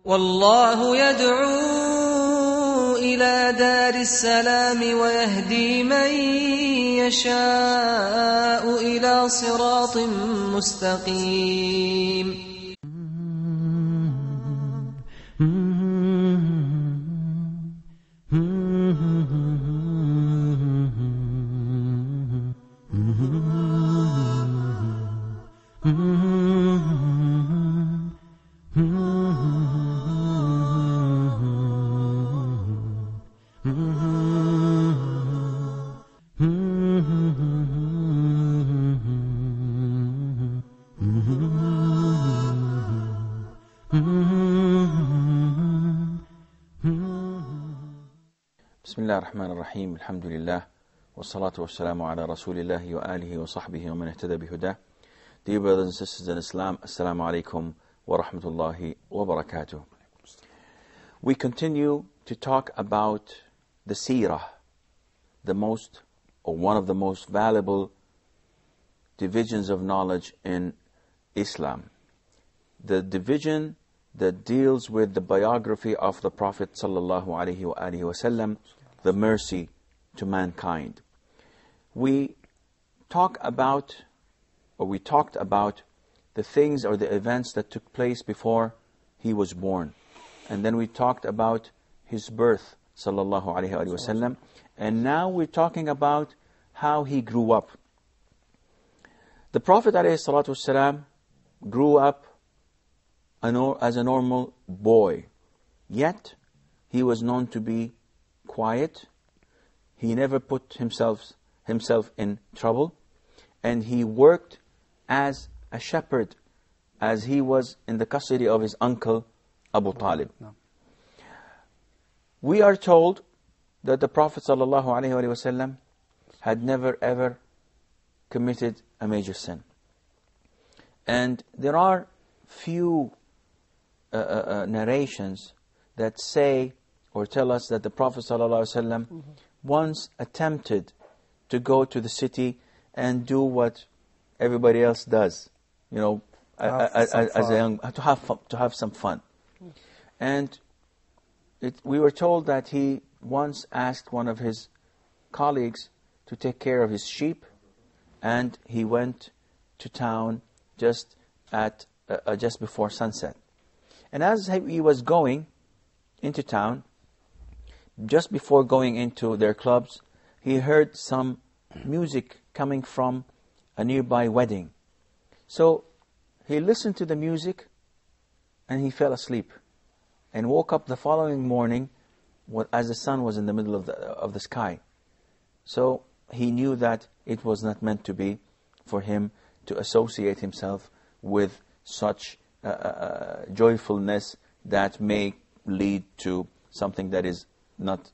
والله يدعو إلى دار السلام ويهدي من يشاء إلى صراط مستقيم. بسم الله الرحمن الرحيم. الحمد لله والصلاة والسلام على رسول الله وآله وصحبه ومن اهتدى بهداه. Dear brothers and sisters in Islam, Assalamu alaikum wa rahmatullahi wa barakatuh. We continue to talk about the Seerah, one of the most valuable divisions of knowledge in Islam. The division that deals with the biography of the Prophet sallallahu alaihi wasallam, the mercy to mankind. We talked about the things or the events that took place before he was born. And then we talked about his birth, sallallahu alaihi wasallam. And now we're talking about how he grew up. The Prophet alaihi salatu wasalam grew up as a normal boy. Yet, he was known to be quiet. He never put himself in trouble. And he worked as a shepherd, as he was in the custody of his uncle Abu Talib. We are told that the Prophet ﷺ had never ever committed a major sin. And there are few narrations that say or tell us that the Prophet ﷺ once attempted to go to the city and do what everybody else does, to have some fun. And we were told that he once asked one of his colleagues to take care of his sheep, and he went to town just before sunset. And as he was going into town, just before going into their clubs, he heard some music coming from a nearby wedding. So he listened to the music and he fell asleep and woke up the following morning as the sun was in the middle of the sky. So he knew that it was not meant to be for him to associate himself with such joyfulness that may lead to something that is not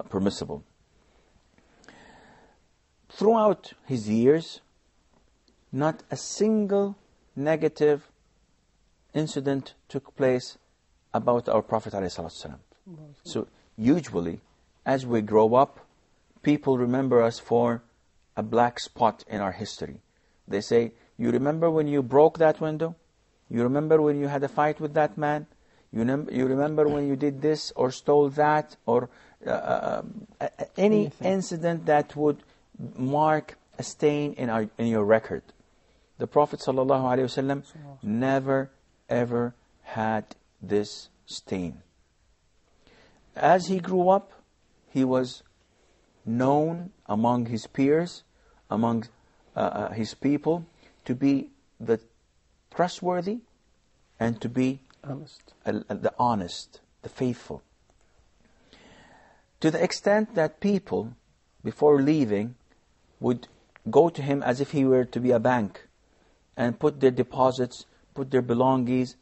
permissible. Throughout his years, not a single negative incident took place about our Prophet ﷺ. So usually, as we grow up, people remember us for a black spot in our history. They say, you remember when you broke that window? You remember when you had a fight with that man? You remember when you did this or stole that, or any incident that would mark a stain in your record. The Prophet ﷺ never ever had this stain. As he grew up, he was known among his peers, among his people, to be the trustworthy and to be the honest, the faithful. To the extent that people, before leaving, would go to him as if he were to be a bank and put their deposits, put their belongings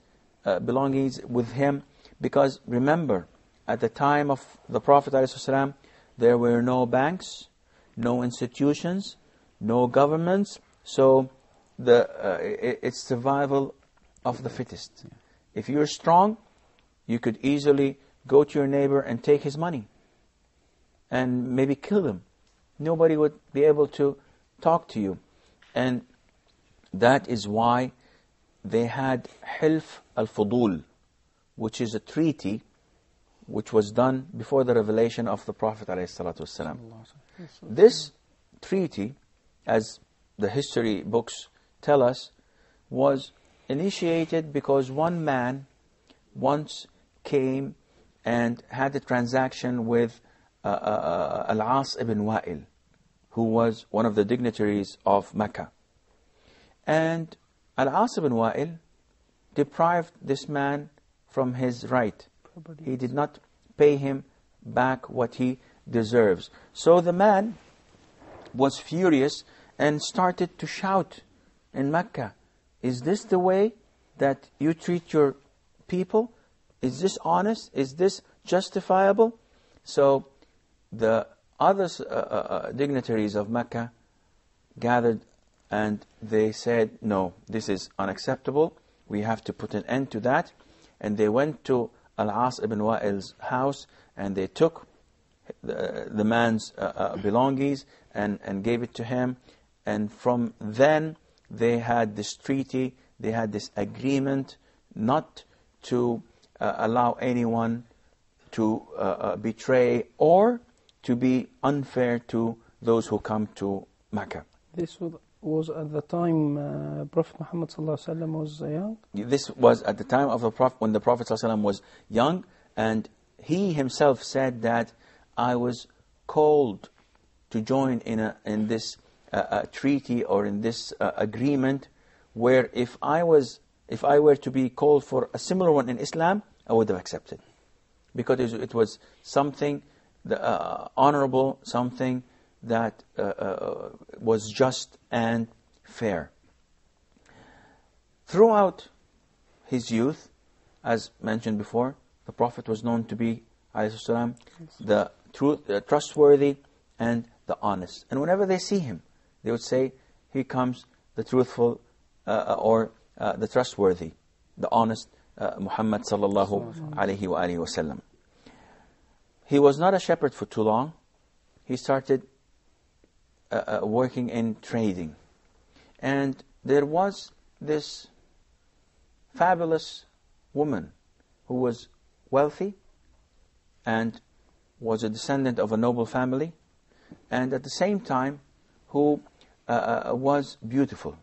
with him. Because remember, at the time of the Prophet ﷺ, there were no banks, no institutions, no governments. So it's survival of the fittest. If you're strong, you could easily go to your neighbor and take his money and maybe kill him. Nobody would be able to talk to you. And that is why they had Hilf al-Fudul, which is a treaty which was done before the revelation of the Prophet ﷺ. This treaty, as the history books tell us, was initiated because one man once came and had a transaction with Al-As ibn Wa'il, who was one of the dignitaries of Mecca. And Al-As ibn Wa'il deprived this man from his right. He did not pay him back what he deserves. So the man was furious and started to shout in Mecca, "Is this the way that you treat your people? Is this honest? Is this justifiable?" So the other dignitaries of Mecca gathered and they said, "No, this is unacceptable. We have to put an end to that." And they went to Al-As ibn Wa'il's house and they took the man's belongings and gave it to him. And from then they had this treaty, they had this agreement not to allow anyone to betray or to be unfair to those who come to Mecca. This was at the time Prophet Muhammad ﷺ was young? This was at the time of the Prophet, when the Prophet ﷺ was young, and he himself said that I was called to join in this treaty or in this agreement, where if I were to be called for a similar one in Islam, I would have accepted, because it was something honorable, something that was just and fair. Throughout his youth, as mentioned before, the Prophet was known to be ﷺ, the trustworthy and the honest. And whenever they see him, they would say, "Here comes the truthful or the trustworthy, the honest Muhammad sallallahu alaihi wasallam." He was not a shepherd for too long. He started working in trading. And there was this fabulous woman who was wealthy and was a descendant of a noble family, and at the same time who was beautiful.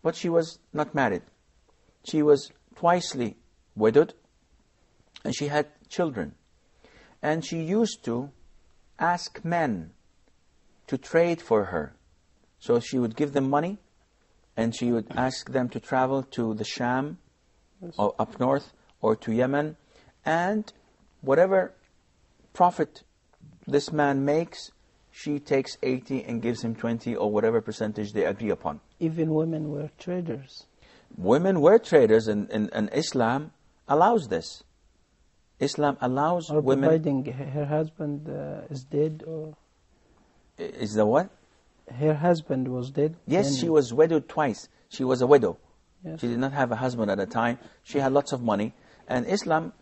But she was not married. She was twicely widowed, and she had children. And she used to ask men to trade for her. So she would give them money, and she would ask them to travel to the Sham, or up north, or to Yemen, and whatever profit this man makes, she takes 80 and gives him 20, or whatever percentage they agree upon. Even women were traders. Women were traders, and Islam allows this. Islam allows or women... providing her husband is dead, or... Is the what? Her husband was dead. Yes, she was widowed twice. She was a widow. Yes. She did not have a husband at the time. She had lots of money. And Islam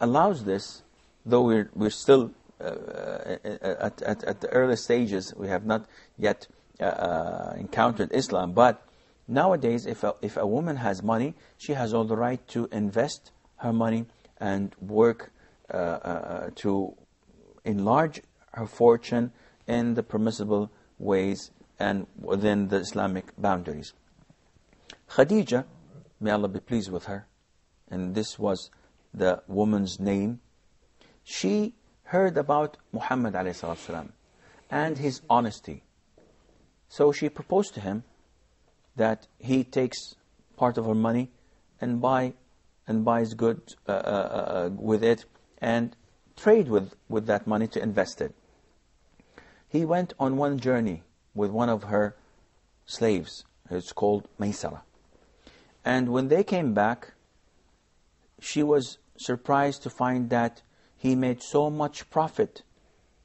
allows this, though we're still at the early stages. We have not yet encountered Islam. But nowadays, if a woman has money, she has all the right to invest her money and work to enlarge her fortune in the permissible ways and within the Islamic boundaries. Khadija, may Allah be pleased with her, and this was the woman's name, she heard about Muhammad ﷺ and his honesty. So she proposed to him that he takes part of her money and buys goods with it and trade with that money to invest it. He went on one journey with one of her slaves. It's called Maysara. And when they came back, she was surprised to find that he made so much profit,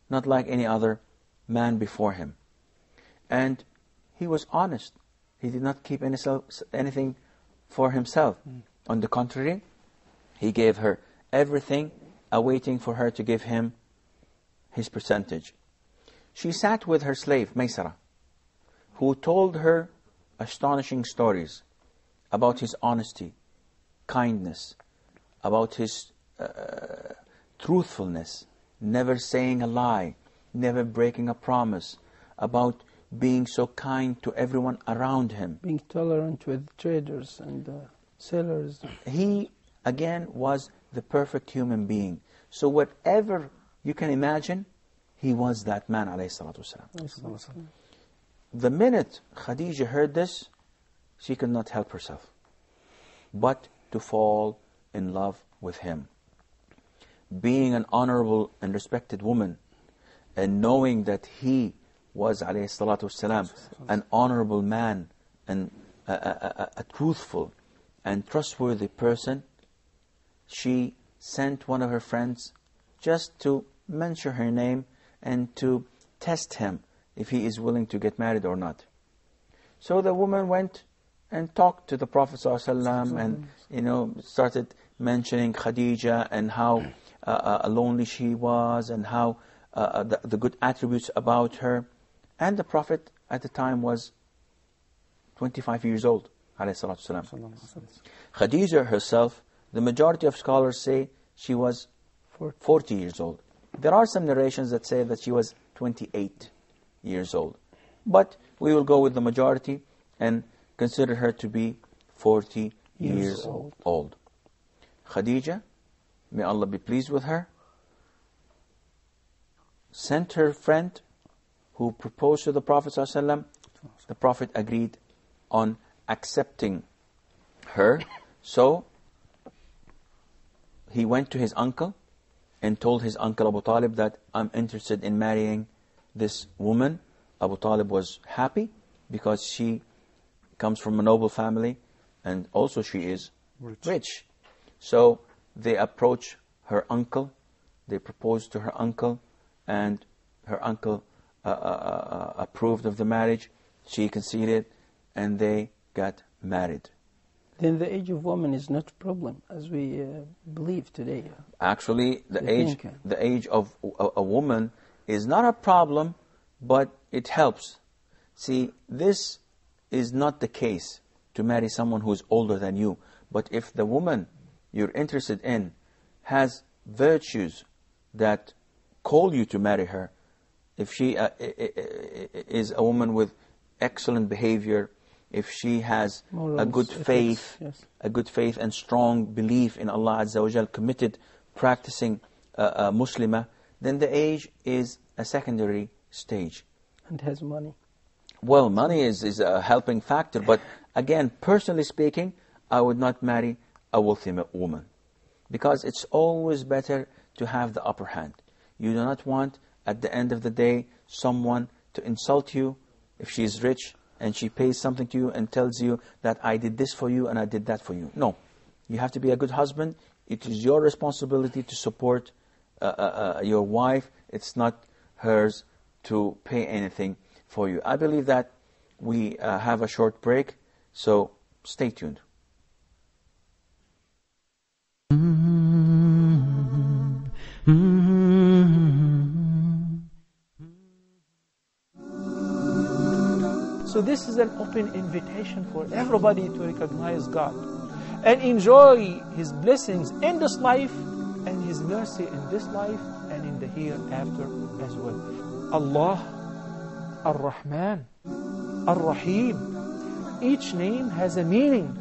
not like any other man before him. And he was honest. He did not keep anything for himself. On the contrary, he gave her everything, awaiting for her to give him his percentage. She sat with her slave, Maysara, who told her astonishing stories about his honesty, kindness, about his truthfulness, never saying a lie, never breaking a promise, about being so kind to everyone around him. Being tolerant with traders and sellers. He, again, was the perfect human being. So whatever you can imagine, he was that man, alayhi salatu wasalam. The minute Khadija heard this, she could not help herself but to fall in love with him. Being an honorable and respected woman, and knowing that he was, alayhi salatu wasalam, an honorable man and a truthful and trustworthy person, she sent one of her friends just to mention her name and to test him if he is willing to get married or not. So the woman went and talked to the Prophet ﷺ and started mentioning Khadija and how lonely she was and how the good attributes about her. And the Prophet at the time was 25 years old, ﷺ. Khadija herself, the majority of scholars say she was 40 years old. There are some narrations that say that she was 28 years old. But we will go with the majority and consider her to be 40 years old. Khadija, may Allah be pleased with her, sent her friend who proposed to the Prophet ﷺ. The Prophet agreed on accepting her. So he went to his uncle and told his uncle Abu Talib that I'm interested in marrying this woman. Abu Talib was happy because she comes from a noble family and also she is rich. So they approached her uncle, they proposed to her uncle, and her uncle approved of the marriage. She conceded and they got married. Then the age of woman is not a problem as we believe today. Actually, the age of a woman is not a problem, but it helps. See, this is not the case to marry someone who is older than you. But if the woman you're interested in has virtues that call you to marry her, if she is a woman with excellent behavior, if she has a good faith, a good faith and strong belief in Allah Azza wa Jal, committed, practicing Muslimah, then the age is a secondary stage. And has money. Well, money is a helping factor, but again, personally speaking, I would not marry a wealthy woman, because it's always better to have the upper hand. You do not want, at the end of the day, someone to insult you if she is rich and she pays something to you and tells you that I did this for you and I did that for you. No, you have to be a good husband. It is your responsibility to support your wife. It's not hers to pay anything for you. I believe that we have a short break, so stay tuned. So this is an open invitation for everybody to recognize God and enjoy His blessings in this life and His mercy in this life and in the hereafter as well. Allah, Ar-Rahman, Ar-Rahim. Each name has a meaning.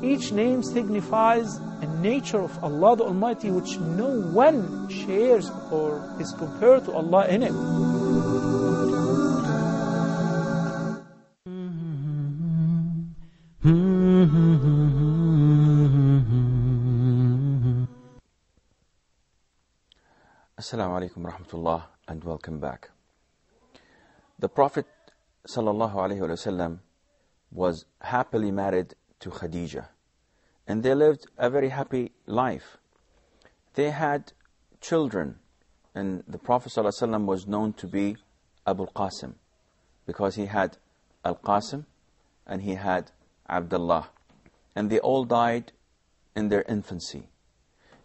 Each name signifies a nature of Allah the Almighty which no one shares or is compared to Allah in it. Assalamu alaikum wa rahmatullah and welcome back. The Prophet sallallahu alaihi wasallam was happily married to Khadija, and they lived a very happy life. They had children, and the Prophet sallallahu alaihi wasallam was known to be Abu Qasim, because he had Al-Qasim and he had Abdullah, and they all died in their infancy.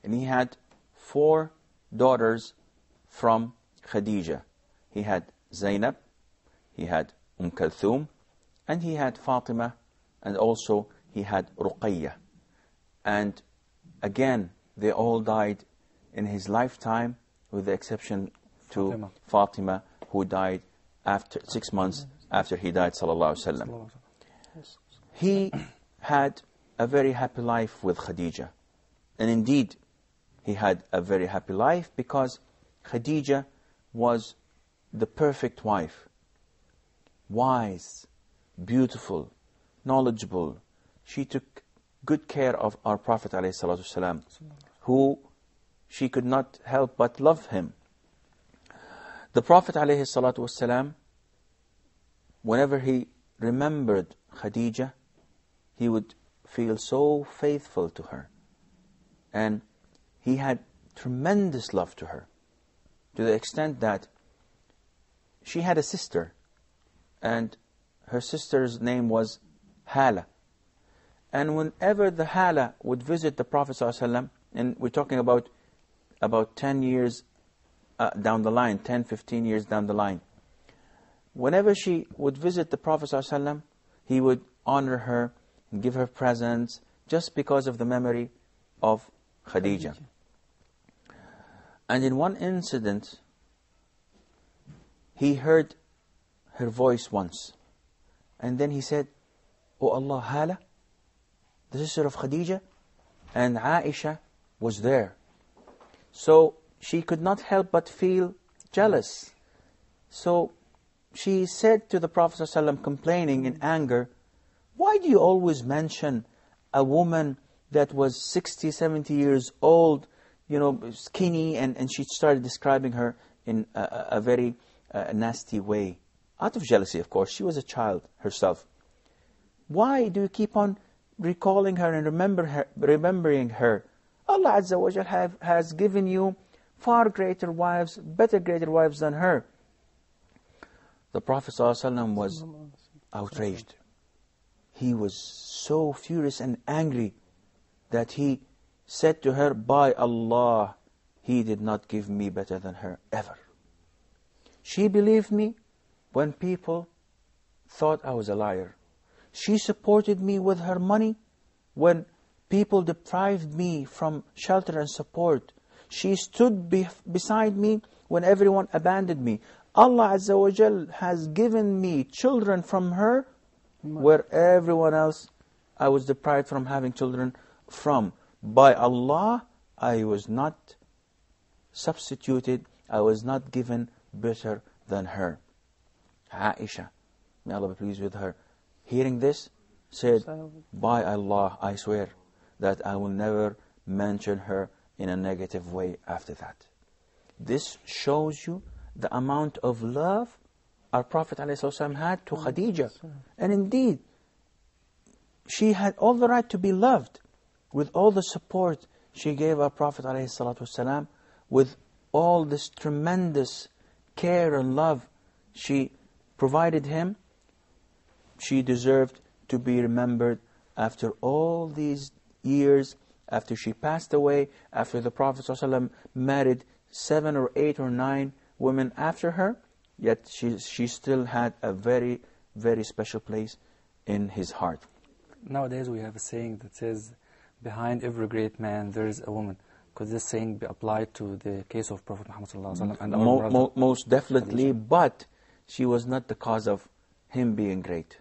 And he had 4 daughters from Khadija. He had Zainab, he had Kulthum, and he had Fatima, and also he had Ruqayya. And again, they all died in his lifetime, with the exception to Fatima, who died after 6 months after he died, sallallahu alaihi wasallam. He had a very happy life with Khadija. And indeed, he had a very happy life because Khadija was the perfect wife. Wise, beautiful, knowledgeable. She took good care of our Prophet ﷺ, who she could not help but love him. The Prophet ﷺ, whenever he remembered Khadija, he would feel so faithful to her. And he had tremendous love to her, to the extent that she had a sister, and her sister's name was Hala. And whenever the Hala would visit the Prophet ﷺ, and we're talking about 10 years down the line, 10, 15 years down the line, whenever she would visit the Prophet ﷺ, he would honor her and give her presents just because of the memory of Khadija. And in one incident, he heard her voice once. And then he said, "Oh Allah, Hala, the sister of Khadija?" And Aisha was there. So she could not help but feel jealous. So she said to the Prophet ﷺ, complaining in anger, "Why do you always mention a woman that was 60, 70 years old, skinny?" And she started describing her in a very nasty way. Out of jealousy, of course. She was a child herself. Why do you keep on recalling her and remembering her? Allah Azza wa Jal has given you far greater wives, greater wives than her. The Prophet ﷺ was outraged. He was so furious and angry that he said to her, "By Allah, he did not give me better than her ever. She believed me when people thought I was a liar. She supported me with her money when people deprived me from shelter and support. She stood beside me when everyone abandoned me. Allah Azza wa Jal has given me children from her where everyone else I was deprived from having children from. By Allah, I was not substituted, I was not given better than her." Aisha, may Allah be pleased with her, hearing this, said, "By Allah, I swear that I will never mention her in a negative way after that." This shows you the amount of love our Prophet ﷺ had to Khadija. And indeed, she had all the right to be loved with all the support she gave our Prophet ﷺ, with all this tremendous care and love she provided him. She deserved to be remembered after all these years, after she passed away, after the Prophet ﷺ married 7 or 8 or 9 women after her, yet she still had a very, very special place in his heart. Nowadays we have a saying that says, "Behind every great man there is a woman." Could this saying be applied to the case of Prophet Muhammad ﷺ and our brother? Most definitely, but she was not the cause of him being great.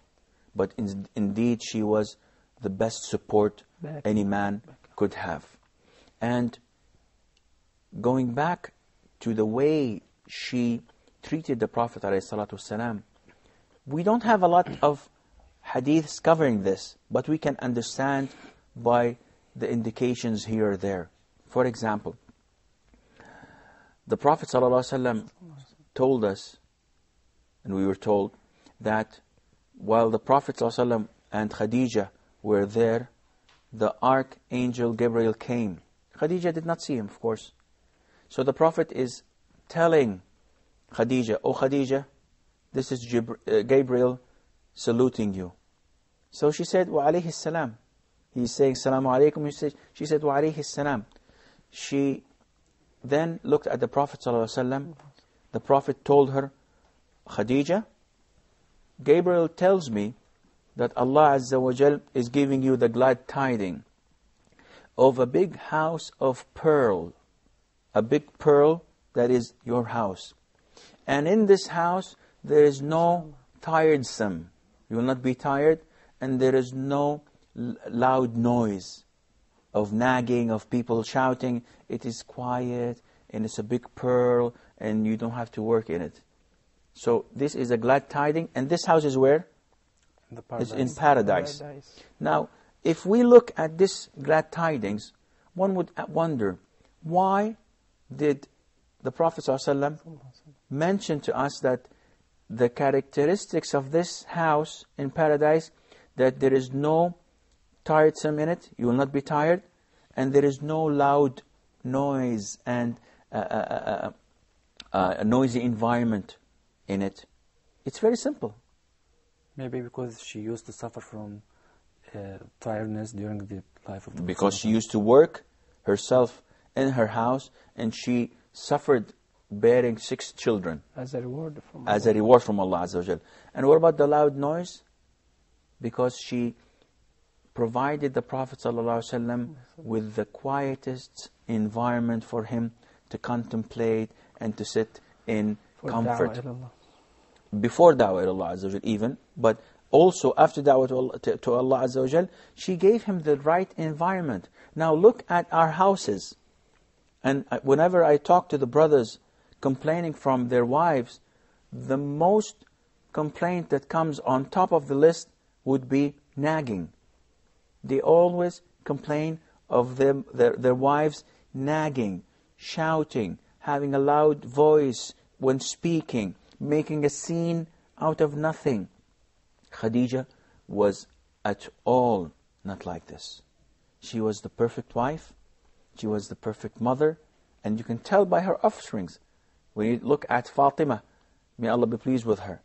But indeed she was the best support any man could have. And going back to the way she treated the Prophet ﷺ, we don't have a lot of hadiths covering this, but we can understand by the indications here or there. For example, the Prophet ﷺ told us, and we were told, that while the Prophet ﷺ and Khadija were there, the Archangel Gabriel came. Khadija did not see him, of course. So the Prophet is telling Khadija, "Oh Khadija, this is Gabriel saluting you." So she said, "Wa alayhi salam." He's saying, "Salamu alaykum." She said, "Wa alayhi salam." She then looked at the Prophet ﷺ. The Prophet told her, "Khadija, Gabriel tells me that Allah Azza wa Jal is giving you the glad tiding of a big house of pearl. A big pearl that is your house. And in this house, there is no tiresome. You will not be tired, and there is no loud noise of nagging, of people shouting. It is quiet, and it's a big pearl, and you don't have to work in it. So this is a glad tiding, and this house is where? It's in paradise. Now, if we look at this glad tidings, one would wonder, why did the Prophet ﷺ mention to us that the characteristics of this house in paradise, that there is no tiresome in it, you will not be tired, and there is no loud noise and a noisy environment in it? It's very simple. Maybe because she used to suffer from tiredness during the life of the Because she used to work herself in her house, and she suffered bearing 6 children. As a reward from Allah. As a reward from Allah Azza wa Jal. And what about the loud noise? Because she provided the Prophet ﷺ with the quietest environment for him to contemplate and to sit in comfort. Before da'wah to Allah Azza wa Jal even, but also after da'wah to Allah Azza wa Jal, she gave him the right environment. Now look at our houses. And whenever I talk to the brothers complaining from their wives, the most complaint that comes on top of the list would be nagging. They always complain of their wives nagging, shouting, having a loud voice when speaking, making a scene out of nothing. Khadija was at all not like this. She was the perfect wife. She was the perfect mother. And you can tell by her offsprings. When you look at Fatima, may Allah be pleased with her,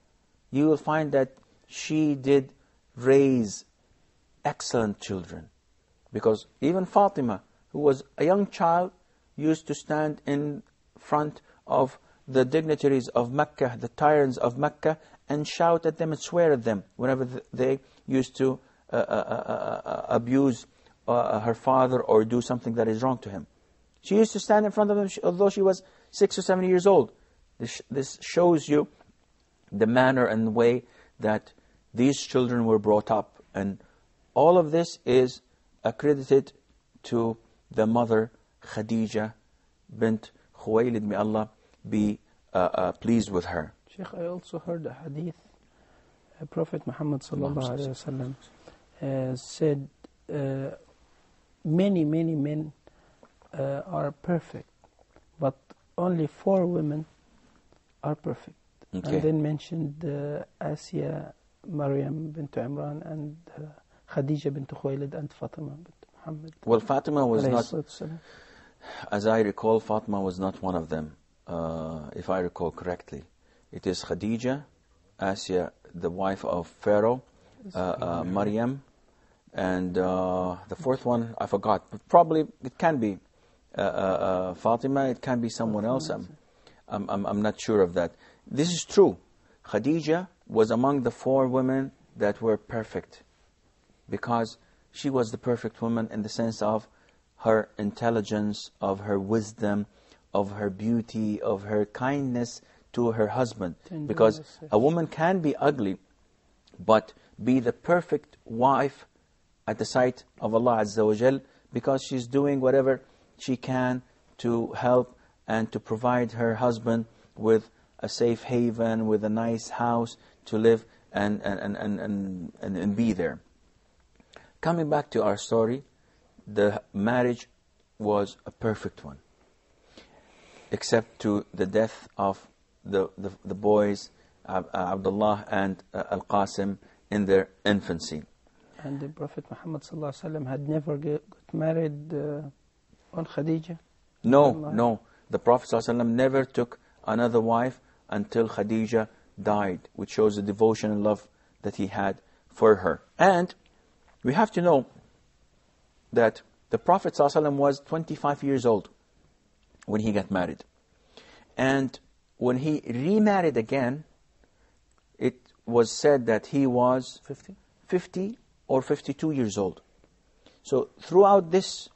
you will find that she did raise excellent children. Because even Fatima, who was a young child, used to stand in front of the dignitaries of Mecca, the tyrants of Mecca, and shout at them and swear at them whenever they used to abuse her father or do something that is wrong to him. She used to stand in front of them although she was 6 or 7 years old. This shows you the manner and way that these children were brought up. And all of this is accredited to the mother Khadija bint Khuwaylid. May Allah be pleased with her. Sheikh, I also heard a hadith. Prophet Mohammad sallallahu alaihi wasallam said, many men are perfect, but only 4 women are perfect. Okay. And then mentioned Asiya, Maryam bint Imran, and Khadija bint Khuwaylid, and Fatima bint Muhammad. Well, Fatima was not, as I recall, Fatima was not one of them, if I recall correctly. It is Khadija, Asiya, the wife of Pharaoh, Maryam, and the 4th one, I forgot. But probably it can be Fatima, it can be someone else. I'm not sure of that. This is true. Khadija was among the 4 women that were perfect, because she was the perfect woman in the sense of her intelligence, of her wisdom, of her beauty, of her kindness to her husband. Because a woman can be ugly, but be the perfect wife at the sight of Allah Azza wa Jal, because she's doing whatever she can to help and to provide her husband with a safe haven, with a nice house to live and be there. Coming back to our story, the marriage was a perfect one, except to the death of the boys, Abdullah and Al-Qasim, in their infancy. And the Prophet Muhammad ﷺ had never got married on Khadija? No. The Prophet ﷺ never took another wife until Khadija died, which shows the devotion and love that he had for her. And we have to know that the Prophet ﷺ was 25 years old when he got married. And when he remarried again, it was said that he was 50 or 52 years old. So throughout this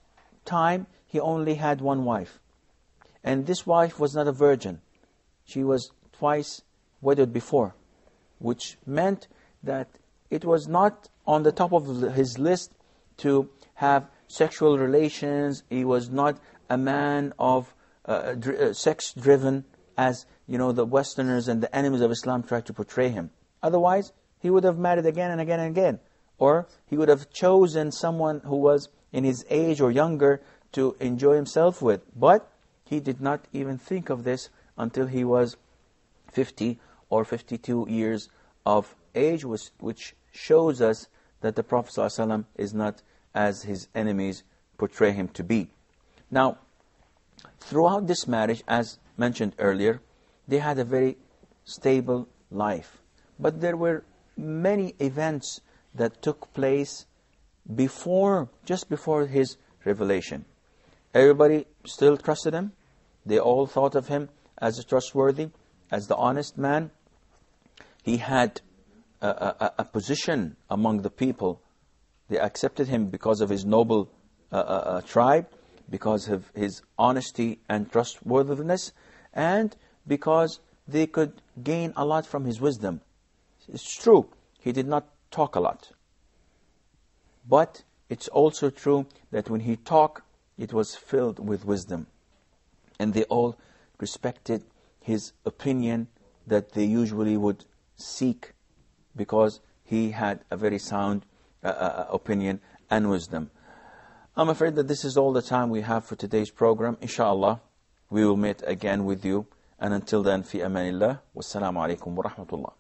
time, he only had one wife. And this wife was not a virgin. She was twice wedded before, which meant that it was not on the top of his list to have sexual relations. He was not a man of sex-driven, as the Westerners and the enemies of Islam try to portray him. Otherwise, he would have married again and again and again. Or he would have chosen someone who was in his age or younger to enjoy himself with. But he did not even think of this until he was 50 or 52 years of age, which shows us that the Prophet ﷺ is not as his enemies portray him to be. Now, throughout this marriage, as mentioned earlier, they had a very stable life. But there were many events that took place just before his revelation. Everybody still trusted him. They all thought of him as trustworthy, as the honest man. He had a position among the people. They accepted him because of his noble tribe, because of his honesty and trustworthiness, and because they could gain a lot from his wisdom. It's true, he did not talk a lot. But it's also true that when he talked, it was filled with wisdom. And they all respected his opinion that they usually would seek, because he had a very sound opinion and wisdom. I'm afraid that this is all the time we have for today's program. Inshallah, we will meet again with you. And until then, fi amanillah. Wassalamu alaikum wa rahmatullah.